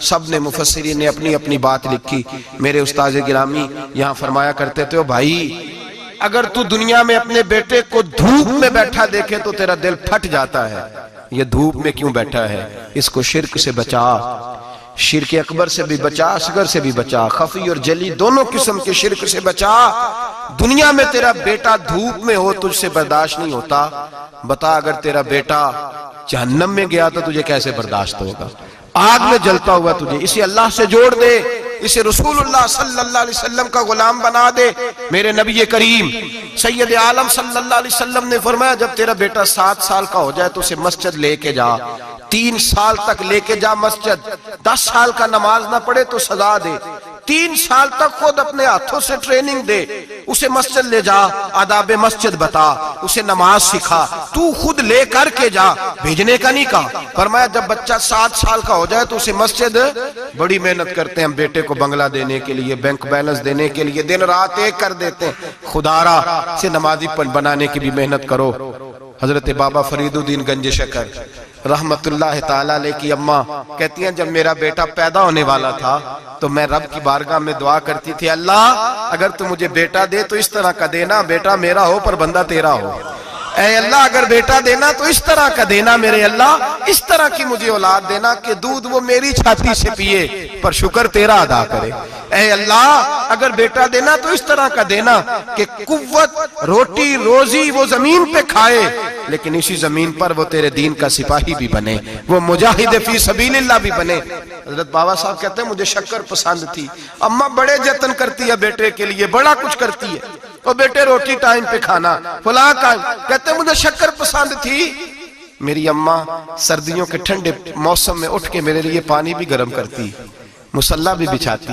سب نے مفسرین نے اپنی اپنی بات لکھی. میرے استاذ گرامی یہاں فرمایا کرتے تھے بھائی اگر تو دنیا میں اپنے بیٹے کو دھوپ میں بیٹھا دیکھے تو تیرا دل پھٹ جاتا ہے. یہ دھوپ میں کیوں بیٹھا ہے؟ اس کو شرک سے بچا، شرک اکبر سے بھی بچا، اصغر سے بھی بچا، خفی اور جلی دونوں قسم کے شرک سے بچا. دنیا میں تیرا بیٹا دھوپ میں ہو تجھ سے برداشت نہیں ہوتا، بتا اگر تیرا بیٹا جہنم میں گیا تو تجھے کیسے برداشت ہوگا؟ آگ میں جلتا ہوا تجھے. اسے اللہ سے جوڑ دے، اسے رسول اللہ صلی اللہ علیہ وسلم کا غلام بنا دے. میرے نبی کریم سید عالم صلی اللہ علیہ وسلم نے فرمایا جب تیرا بیٹا 7 سال کا ہو جائے تو اسے مسجد لے کے جا، 3 سال تک لے کے جا مسجد. 10 سال کا نماز نہ پڑھے تو سزا دے. 3 سال تک خود اپنے ہاتھوں سے ٹریننگ دے، اسے مسجد لے جا، آداب مسجد بتا، اسے نماز سکھا، تو خود لے کر کے جا، بھیجنے کا نہیں کہا. فرمایا جب بچہ 7 سال کا ہو جائے تو اسے مسجد، بڑی محنت کرتے ہیں ہم بیٹے کو بنگلہ دینے کے لیے، بینک بیلنس دینے کے لیے، دن رات ایک کر دیتے ہیں. خدارا سے نمازی بنانے کی بھی محنت کرو. حضرت بابا فرید الدین گنج شکر رحمت اللہ تعالیٰ علیہ کی اماں کہتی ہیں جب میرا بیٹا پیدا ہونے والا تھا تو میں رب کی بارگاہ میں دعا کرتی تھی اللہ اگر تو مجھے بیٹا دے تو اس طرح کا دینا بیٹا میرا ہو پر بندہ تیرا ہو. اے اللہ اگر بیٹا دینا تو اس طرح کا دینا میرے اللہ، اس طرح کی مجھے اولاد دینا کہ دودھ وہ میری چھاتی سے پیے پر شکر تیرا ادا کرے. اے اللہ اگر بیٹا دینا تو اس طرح کا دینا کہ قوت روٹی روزی وہ زمین پہ کھائے لیکن اسی زمین پر وہ تیرے دین کا سپاہی بھی بنے، وہ مجاہد فی سبیل اللہ بھی بنے. حضرت بابا صاحب کہتے ہیں مجھے شکر پسند تھی. اماں بڑے جتن کرتی ہے بیٹے کے لیے، بڑا کچھ کرتی ہے، وہ بیٹے روٹی ٹائم پہ کھانا فلاں کا. کہتے ہیں مجھے شکر پسند تھی. میری اماں سردیوں کے ٹھنڈے موسم میں اٹھ کے میرے لیے پانی بھی گرم کرتی، مصلی بھی بچھاتی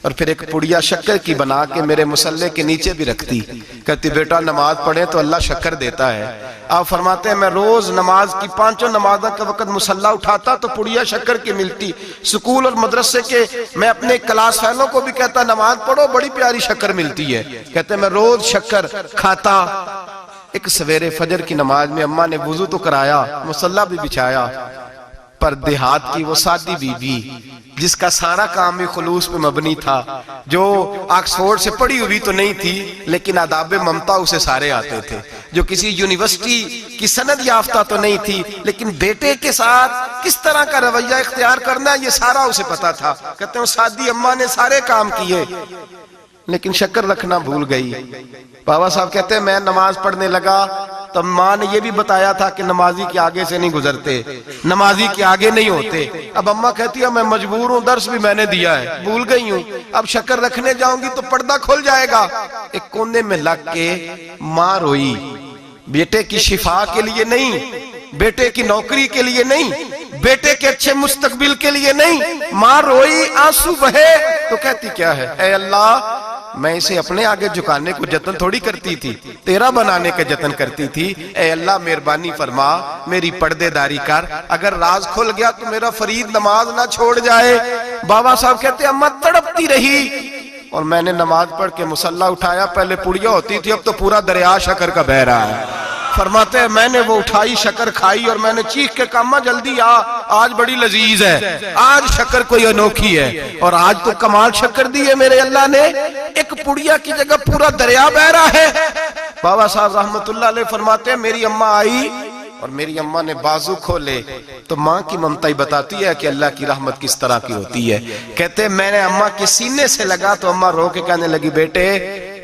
اور پھر ایک پڑیا شکر کی بنا کے میرے مصلی کے نیچے بھی رکھتی. کہتی بیٹا نماز پڑھیں تو اللہ شکر دیتا ہے. آپ فرماتے ہیں میں روز نماز کی 5 نمازوں کا وقت مصلی اٹھاتا تو پڑیا شکر کی ملتی. سکول اور مدرسے کے میں اپنے کلاس فیلوں کو بھی کہتا نماز پڑھو بڑی پیاری شکر ملتی ہے. کہتے ہیں میں روز شکر کھاتا. ایک سویرے فجر کی نماز میں اماں نے وضو تو کرایا، مصلی بھی بچھایا، پر دیہات کی وہ سادی بی بی جس کا سارا کام بھی خلوص پہ مبنی تھا، جو آکسفورڈ سے پڑھی ہوئی تو نہیں تھی لیکن آداب ممتا اسے سارے آتے تھے، جو کسی یونیورسٹی کی سند یافتہ تو نہیں تھی لیکن بیٹے کے ساتھ کس طرح کا رویہ اختیار کرنا ہے یہ سارا اسے پتا تھا. کہتے ہیں سادی اماں نے سارے کام کیے لیکن شکر رکھنا بھول گئی. بابا صاحب کہتے ہیں میں نماز پڑھنے لگا تو ماں نے یہ بھی بتایا تھا کہ نمازی کے آگے سے نہیں گزرتے، نمازی کے آگے نہیں ہوتے. اب اماں کہتی ہے میں مجبور ہوں، درس بھی میں نے دیا ہے، بھول گئی ہوں، اب شکر رکھنے جاؤں گی تو پردہ کھل جائے گا. ایک کونے میں لگ کے ماں روئی، بیٹے کی شفا کے لیے نہیں، بیٹے کی نوکری کے لیے نہیں، بیٹے کے اچھے مستقبل کے لیے نہیں. ماں روئی، آنسو بہے تو کہتی کیا ہے اے اللہ میں اسے اپنے آگے جھکانے کو جتن تھوڑی کرتی تھی، تیرا بنانے کا جتن کرتی تھی. اے اللہ مہربانی فرما میری پردے داری کر، اگر راز کھل گیا تو میرا فرید نماز نہ چھوڑ جائے. بابا صاحب کہتے ہیں اماں تڑپتی رہی اور میں نے نماز پڑھ کے مصلی اٹھایا. پہلے پڑیا ہوتی تھی اب تو پورا دریا شکر کا بہ رہا ہے. فرماتے ہیں میں نے وہ اٹھائی شکر کھائی اور میں نے چیخ کے کہا اماں جلدی آج بڑی لذیذ ہے، آج شکر کوئی انوکھی ہے اور آج تو کمال شکر دی ہے میرے اللہ نے. ایک پڑیا کی جگہ پورا دریا بہ رہا ہے. بابا صاحب رحمت اللہ علیہ فرماتے ہیں میری اماں آئی اور میری اماں نے بازو کھولے تو ماں کی ممتا ہی بتاتی ہے کہ اللہ کی رحمت کس طرح کی ہوتی ہے. کہتے ہیں میں نے اماں کے سینے سے لگا تو اماں رو کے کہنے لگی بیٹے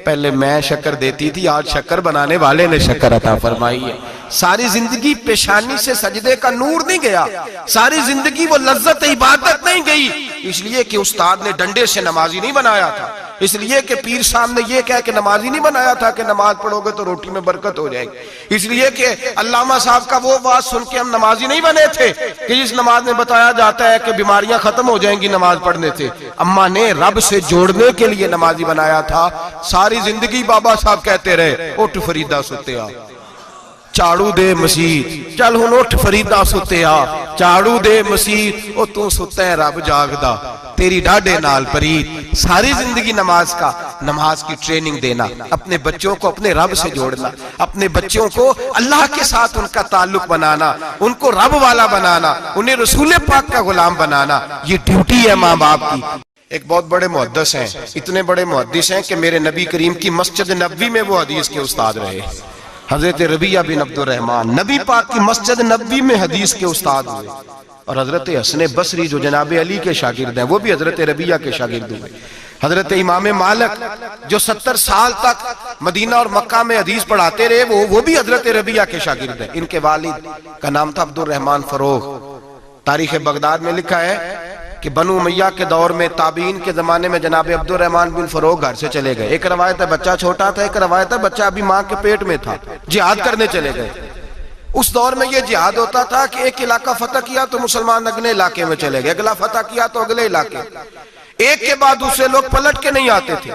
پہلے میں شکر دیتی تھی، آج شکر بنانے والے نے شکر عطا فرمائی ہے. ساری زندگی پیشانی سے سجدے کا نور نہیں گیا، ساری زندگی وہ لذت عبادت نہیں گئی، اس لیے کہ استاد نے ڈنڈے سے نمازی نہیں بنایا تھا، اس لیے کہ پیر صاحب نے یہ کہہ کہ نمازی نہیں بنایا تھا کہ نماز پڑھو گے تو روٹی میں برکت ہو جائے گی، اس لیے کہ علامہ صاحب کا وہ بات سن کے ہم نمازی نہیں بنے تھے کہ جس نماز میں بتایا جاتا ہے کہ بیماریاں ختم ہو جائیں گی نماز پڑھنے سے. اماں نے رب سے جوڑنے کے لیے نمازی بنایا تھا. ساری زندگی بابا صاحب کہتے رہے اٹھ فریدہ ستے آ چاڑو دے مسیح، چل ہن اٹھ فریدہ ستے آ چاڑو دے مسیح، او تو ستے رب جاگدا तेरी डाडे नाल परीत। सारी जिंदगी नमाज का, नमाज की ट्रेनिंग देना, अपने बच्चों को अपने रब से जोड़ना, अपने बच्चों को अल्लाह के साथ उनका ताल्लुक बनाना, उनको रब वाला बनाना, उन्हें रसूल पाक का गुलाम बनाना, ये ड्यूटी है माँ बाप की। एक बहुत बड़े मुहद्दिस हैं, इतने बड़े मुहद्दिस हैं कि मेरे नबी करीम की मस्जिद नबवी में वो हदीस के उस्ताद रहे। हजरत रबिया बिन अब्दुर रहमान नबी पाक की मस्जिद नबवी में हदीस के उस्ताद हुए। और हजरत हसन बसरी जो जनाब अली के शागिर्द हैं, वो भी हजरत रबिया के शागिर्द हुए। हजरत इमाम मालिक जो 70 साल तक मदीना और मक्का में हदीस पढ़ाते रहे, वो भी हजरत रबिया के शागिर्द हैं। इनके वालिद का नाम था अब्दुर रहमान फरोग। तारीख बगदाद में लिखा है कि बनु उमैया के दौर में, ताबीन के जमाने में जनाब अब्दुर रहमान बिन फरोग घर से चले गए। एक रवायत है बच्चा छोटा था, एक रवायत है बच्चा अभी माँ के पेट में था, जिहाद करने चले गए। उस दौर में ये जिहाद होता था कि एक इलाका फतह किया तो मुसलमान अगले इलाके में चले गए, अगला फतह किया तो अगले इलाके, एक के बाद दूसरे लोग पलट के नहीं आते थे।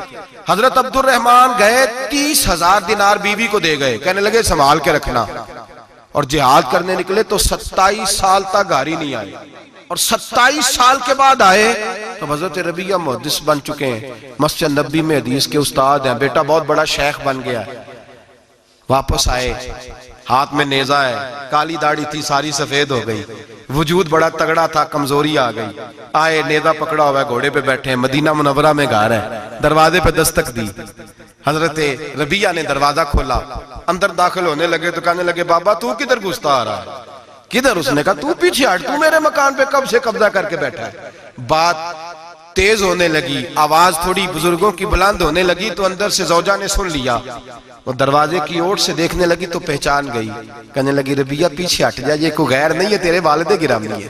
हजरत अब्दुर रहमान गए, 30,000 दिनार बीवी को दे गए, कहने लगे संभाल के रखना। और जिहाद करने निकले तो 27 साल तक घर ही नहीं आए, और 27 साल के बाद आए तो हजरत रबिया मुहद्दिस बन चुके हैं, मस्जिद नबी में हदीस के उस्ताद हैं, बेटा बहुत बड़ा शेख बन गया है। वापस आए, हाथ में नेजा है, काली दाढ़ी थी सारी सफेद हो गई, वजूद बड़ा तगड़ा था, कमजोरी आ गई। आए, नेजा पकड़ा हुआ है, घोड़े पे बैठे हैं, मदीना मुनव्वरा में घर है, दरवाजे पे दस्तक दी। हजरत रबिया ने दरवाजा खोला, अंदर दाखिल होने लगे तो कहने लगे बाबा तू किधर घुसता आ रहा है? किधर? उसने कहा तू पीछे हट, तू मेरे मकान पे कब से कब्जा करके बैठा है। बात तेज होने लगी, आवाज थोड़ी बुजुर्गों की बुलंद होने लगी तो अंदर से जौजा ने सुन लिया। वो दरवाजे की ओर से देखने लगी तो पहचान गई, कहने लगी रबिया पीछे हट जा, ये कोई गैर नहीं है, तेरे वालिद गिरामी है,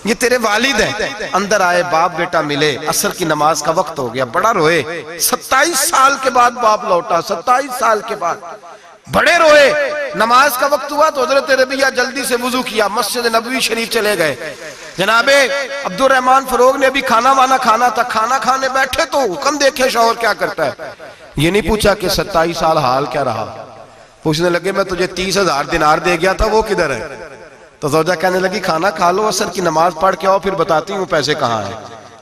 ये तेरे वालिद हैं। अंदर आए, बाप बेटा मिले, असर की नमाज का वक्त हो गया, बड़ा रोए। 27 साल के बाद बाप लौटा, 27 साल के बाद बड़े रोए। नमाज का वक्त हुआ तो हजरत रबिया जल्दी से वुजू किया, मस्जिद नबवी शरीफ चले गए। जनाबे अब्दुर रहमान फरोग ने अभी खाना वाना खाना था, खाना खाने बैठे तो हुक्म देखे शौहर क्या करता है। ये नहीं पूछा कि 27 साल हाल क्या रहा, पूछने लगे मैं तुझे 30,000 दिनार दे गया था, वो किधर है? तो ज़ौजा कहने लगी खाना खा लो, असर की नमाज पढ़ के आओ, फिर बताती हूँ पैसे कहाँ हैं।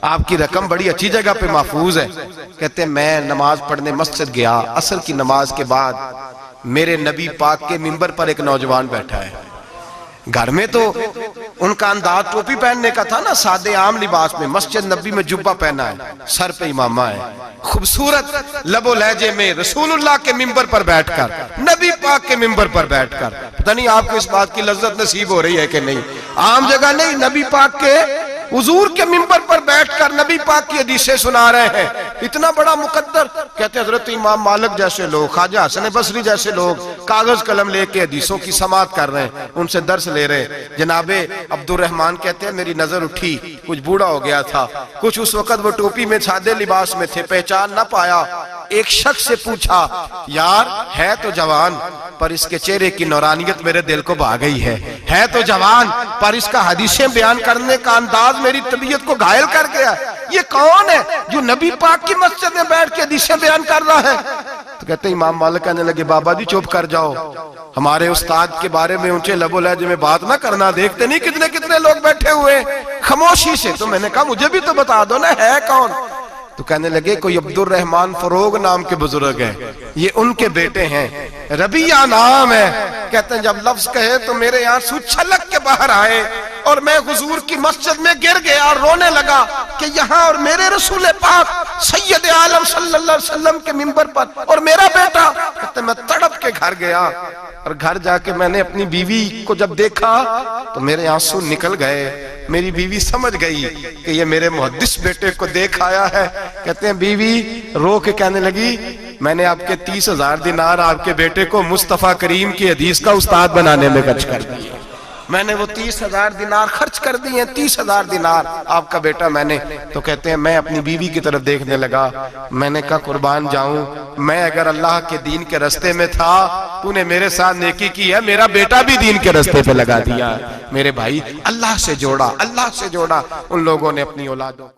आपकी रकम बड़ी अच्छी जगह पे महफूज है। कहते मैं नमाज पढ़ने मस्जिद गया, असर की नमाज के बाद मेरे नबी पाक के मिंबर पर एक नौजवान बैठा है। घर में तो उनका अंदाज टोपी पहनने का था ना, सादे आम लिबास में, मस्जिद नबी में जुब्बा पहना है, सर पे इमामा है, खूबसूरत लबो लहजे में रसूलुल्लाह के मिंबर पर बैठकर, नबी पाक के मिंबर पर बैठकर। पता नहीं आपको इस बात की लज्जत नसीब हो रही है कि नहीं, आम जगह नहीं, नबी पाक के हुजूर के मिंबर पर बैठकर नबी पाक की हदीसें सुना रहे हैं। इतना बड़ा मुकद्दर। कहते हजरत इमाम मालिक जैसे लोग, ख्वाजा हसन बसरी जैसे लोग कागज कलम लेके हदीसों की समाअत कर रहे हैं, उनसे दर्स ले रहे हैं। जनाबे अब्दुर रहमान कहते हैं मेरी नजर उठी, कुछ बूढ़ा हो गया था, कुछ उस वक्त वो टोपी में सादे लिबास में थे, पहचान ना पाया। एक शख्स से पूछा यार है तो जवान पर इसके चेहरे की नौरानियत मेरे दिल को भा गई है तो जवान पर इसका हदीसें बयान करने का अंदाज मेरी तबीयत को घायल कर गया। ये कौन है जो नबी पाक की मस्जिद में बैठ के हदीसें बयान कर रहा है? तो कहते इमाम मालिक कहने लगे बाबा जी चुप कर जाओ, हमारे उस्ताद के बारे में ऊंचे लबो लहजे में बात ना करना, देखते नहीं कितने कितने लोग बैठे हुए खामोशी से। तो मैंने कहा मुझे भी तो बता दो ना है कौन? तो कहने लगे कोई अब्दुर रहमान फरोग नाम के बुजुर्ग हैं, ये उनके बेटे हैं, रबिया नाम है। कहते हैं जब लफ्ज कहे तो मेरे आंसू छलक के बाहर आए और मैं हुजूर की मस्जिद में गिर गया और रोने लगा कि यहाँ और मेरे रसूल पाक सैयद आलम सल्लल्लाहु अलैहि वसल्लम के मिंबर पर और मेरा बेटा। कहते मैं तड़प के घर गया और घर जाके मैंने अपनी बीवी को जब देखा तो मेरे आंसू निकल गए। मेरी बीवी समझ गई कि ये मेरे मुहद्दिस बेटे को देख आया है। कहते हैं बीवी रो के कहने लगी मैंने आपके 30,000 दिनार आपके बेटे को मुस्तफा करीम की हदीस का उस्ताद बनाने में खर्च कर दिए। मैंने वो 30,000 दिनार खर्च कर दिए, 30,000 दिनार आपका बेटा मैंने। तो कहते हैं मैं अपनी बीवी की तरफ देखने लगा, मैंने कहा कुर्बान जाऊं, मैं अगर अल्लाह के दीन के रास्ते में था, तूने मेरे साथ नेकी की है, मेरा बेटा भी दीन के रास्ते पे लगा दिया। मेरे भाई अल्लाह से जोड़ा, अल्लाह से जोड़ा उन लोगों ने अपनी औलादों को।